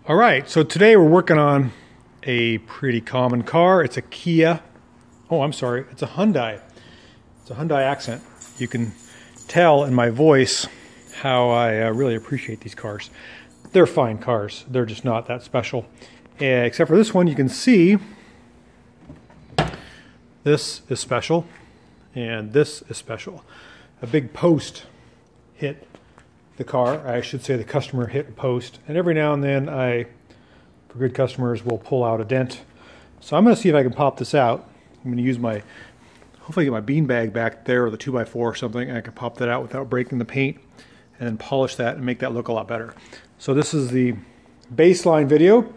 All right, so today we're working on a pretty common car. It's a Kia. Oh, I'm sorry, it's a Hyundai. It's a Hyundai Accent. You can tell in my voice how I really appreciate these cars. They're fine cars. They're just not that special. Except for this one, you can see this is special and this is special. A big post hit the car. I should say the customer hit a post, and every now and then for good customers, will pull out a dent. So I'm going to see if I can pop this out. I'm going to use hopefully get my bean bag back there, or the 2x4 or something, and I can pop that out without breaking the paint, and then polish that and make that look a lot better. So this is the baseline video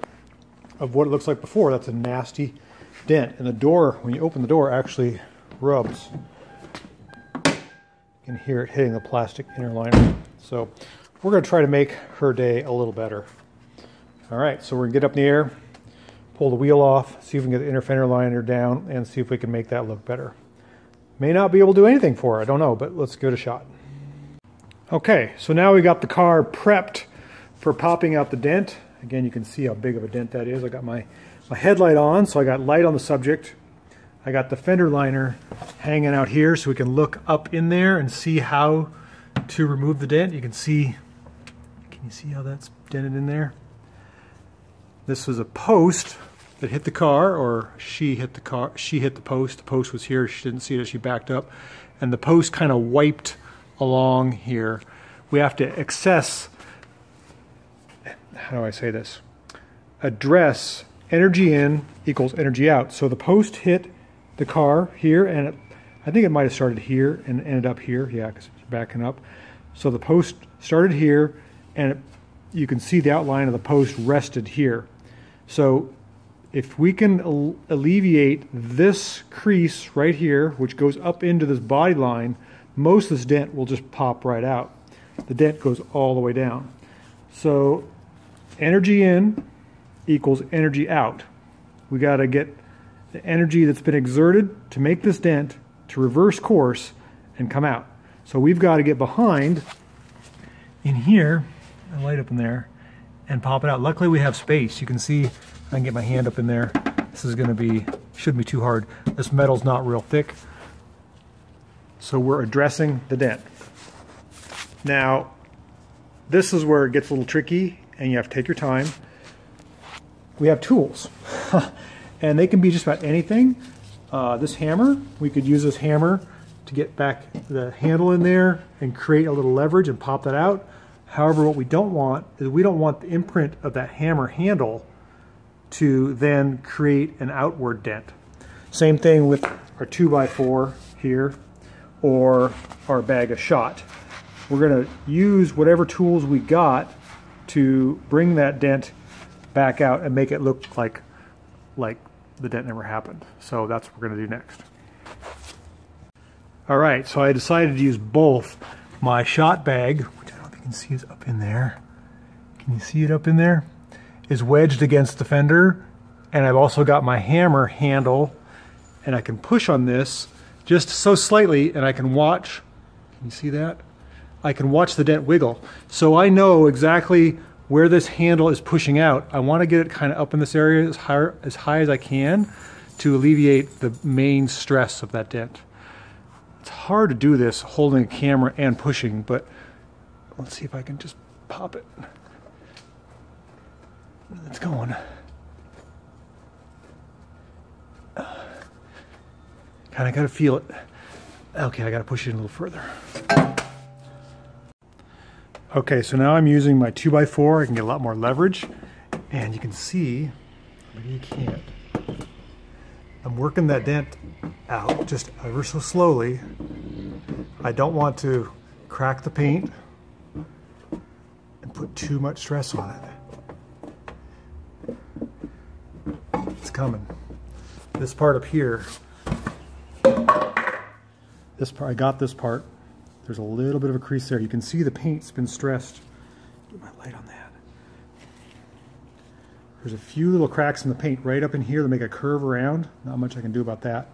of what it looks like before. That's a nasty dent, and the door, when you open the door, actually rubs. You can hear it hitting the plastic inner liner. So we're going to try to make her day a little better. All right, so we're going to get up in the air, pull the wheel off, see if we can get the inner fender liner down, and see if we can make that look better. May not be able to do anything for her, I don't know, but let's give it a shot. Okay, so now we got the car prepped for popping out the dent. Again, you can see how big of a dent that is. I got my headlight on, so I got light on the subject. I got the fender liner hanging out here so we can look up in there and see how to remove the dent. You can see, can you see how that's dented in there? This was a post that hit the car, or she hit the car. She hit the post. The post was here. She didn't see it as she backed up, and the post kind of wiped along here. We have to access, how do I say this? Address energy in equals energy out. So the post hit the car here, and I think it might have started here and ended up here. Yeah, because it's backing up. So the post started here, and you can see the outline of the post rested here. So if we can alleviate this crease right here, which goes up into this body line, most of this dent will just pop right out. The dent goes all the way down. So energy in equals energy out. We got to get the energy that's been exerted to make this dent to reverse course and come out. So we've got to get behind in here, a light up in there, and pop it out. Luckily we have space. You can see I can get my hand up in there. This is going to be, shouldn't be too hard. This metal's not real thick. So we're addressing the dent. Now, this is where it gets a little tricky and you have to take your time. We have tools and they can be just about anything. This hammer, we could use this hammer to get back the handle in there and create a little leverage and pop that out. However, what we don't want is we don't want the imprint of that hammer handle to then create an outward dent. Same thing with our 2x4 here or our bag of shot. We're going to use whatever tools we got to bring that dent back out and make it look like the dent never happened. So that's what we're going to do next. All right, so I decided to use both my shot bag, which I don't think you can see is up in there. Can you see it up in there? Is wedged against the fender, and I've also got my hammer handle, and I can push on this just so slightly, and I can watch. Can you see that? I can watch the dent wiggle. So I know exactly where this handle is pushing out. I want to get it kind of up in this area as high as I can to alleviate the main stress of that dent. It's hard to do this holding a camera and pushing, but let's see if I can just pop it. It's going. Kind of got to feel it. Okay, I got to push it in a little further. Okay, so now I'm using my 2x4. I can get a lot more leverage, and you can see, maybe you can't. I'm working that dent out just ever so slowly. I don't want to crack the paint and put too much stress on it. It's coming. This part up here, this part, I got this part. There's a little bit of a crease there. You can see the paint's been stressed. Get my light on that. There's a few little cracks in the paint right up in here that make a curve around. Not much I can do about that.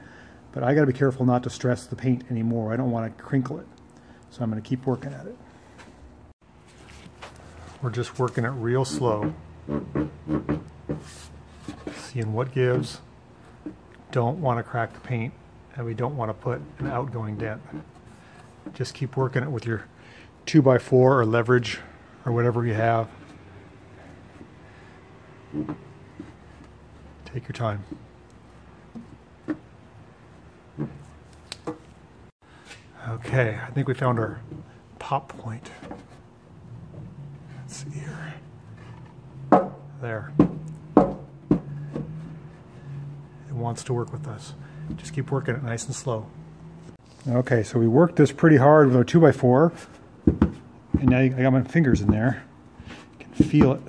But I got to be careful not to stress the paint anymore. I don't want to crinkle it. So I'm going to keep working at it. We're just working it real slow. Seeing what gives. Don't want to crack the paint, and we don't want to put an outgoing dent. Just keep working it with your 2x4 or leverage or whatever you have. Take your time. Okay, I think we found our pop point. Let's see here. There. It wants to work with us. Just keep working it nice and slow. Okay, so we worked this pretty hard with our 2x4, and now I got my fingers in there. You can feel it.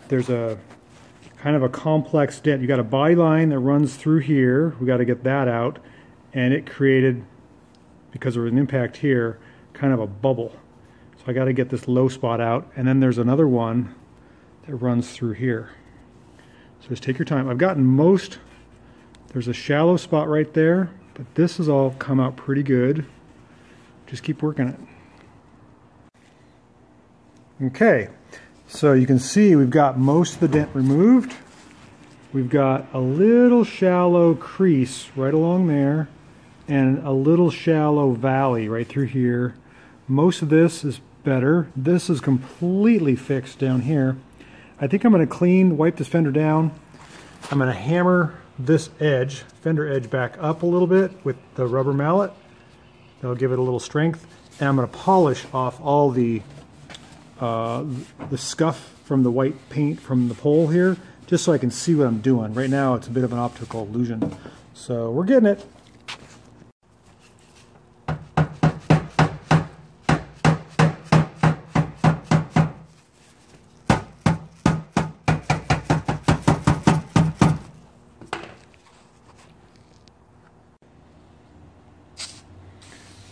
There's a kind of a complex dent. You got a byline that runs through here. We got to get that out, and it created, because there was an impact here, kind of a bubble. So I got to get this low spot out, and then there's another one that runs through here. So just take your time. I've gotten most. There's a shallow spot right there, but this has all come out pretty good. Just keep working it. Okay, so you can see we've got most of the dent removed. We've got a little shallow crease right along there and a little shallow valley right through here. Most of this is better. This is completely fixed down here. I think I'm going to wipe this fender down. I'm going to hammer this edge, fender edge, back up a little bit with the rubber mallet. That'll give it a little strength. And I'm going to polish off all the scuff from the white paint from the pole here, just so I can see what I'm doing. Right now it's a bit of an optical illusion. So we're getting it.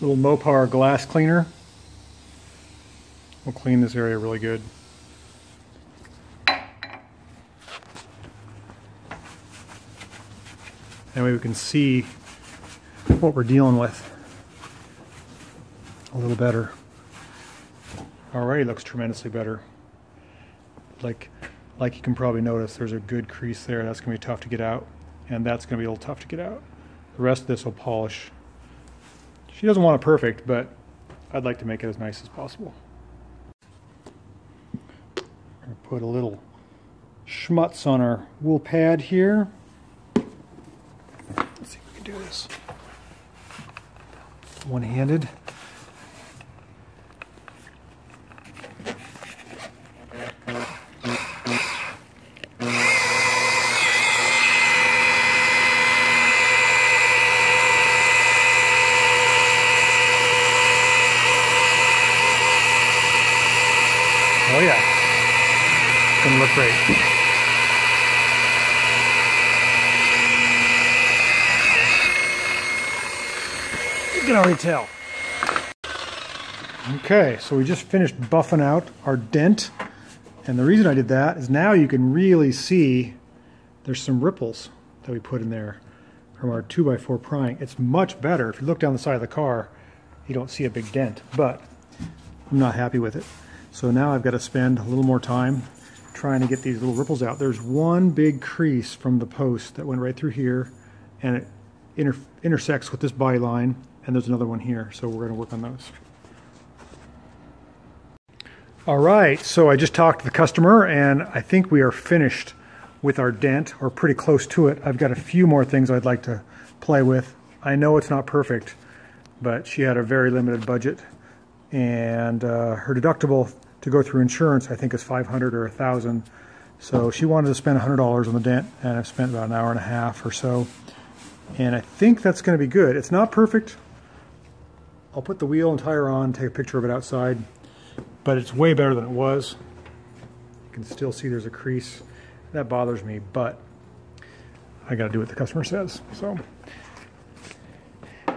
Little Mopar glass cleaner. We'll clean this area really good. That way we can see what we're dealing with a little better. Already looks tremendously better. Like you can probably notice, there's a good crease there. That's going to be tough to get out, and that's going to be a little tough to get out. The rest of this will polish. She doesn't want it perfect, but I'd like to make it as nice as possible. I'll put a little schmutz on our wool pad here. Let's see if we can do this one-handed. Oh yeah, it's gonna look great. You can already tell. Okay, so we just finished buffing out our dent, and the reason I did that is now you can really see there's some ripples that we put in there from our 2x4 prying. It's much better. If you look down the side of the car, you don't see a big dent, but I'm not happy with it. So now I've got to spend a little more time trying to get these little ripples out. There's one big crease from the post that went right through here, and it intersects with this byline, and there's another one here, so we're going to work on those. All right, so I just talked to the customer, and I think we are finished with our dent, or pretty close to it. I've got a few more things I'd like to play with. I know it's not perfect, but she had a very limited budget, and her deductible to go through insurance I think is $500 or $1,000. So she wanted to spend $100 on the dent, and I've spent about an hour and a half or so, and I think that's going to be good. It's not perfect. I'll put the wheel and tire on, take a picture of it outside, but it's way better than it was. You can still see there's a crease. That bothers me, but I got to do what the customer says. So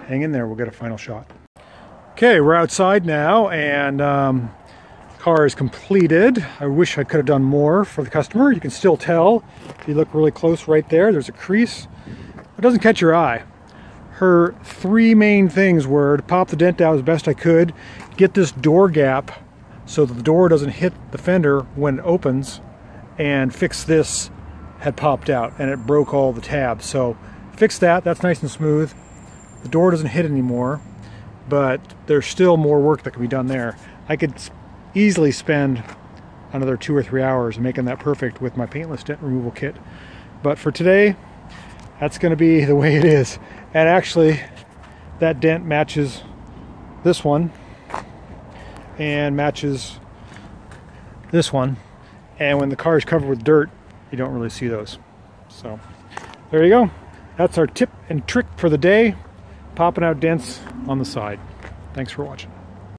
hang in there, we'll get a final shot. Okay, we're outside now, and car is completed. I wish I could have done more for the customer. You can still tell if you look really close right there, there's a crease. It doesn't catch your eye. Her three main things were to pop the dent out as best I could, get this door gap so that the door doesn't hit the fender when it opens, and fix this had popped out and it broke all the tabs. So fix that, that's nice and smooth. The door doesn't hit anymore, but there's still more work that can be done there. I could easily spend another 2 or 3 hours making that perfect with my paintless dent removal kit. But for today, that's going to be the way it is. And actually, that dent matches this one and matches this one. And when the car is covered with dirt, you don't really see those. So there you go. That's our tip and trick for the day. Popping out dents on the side. Thanks for watching.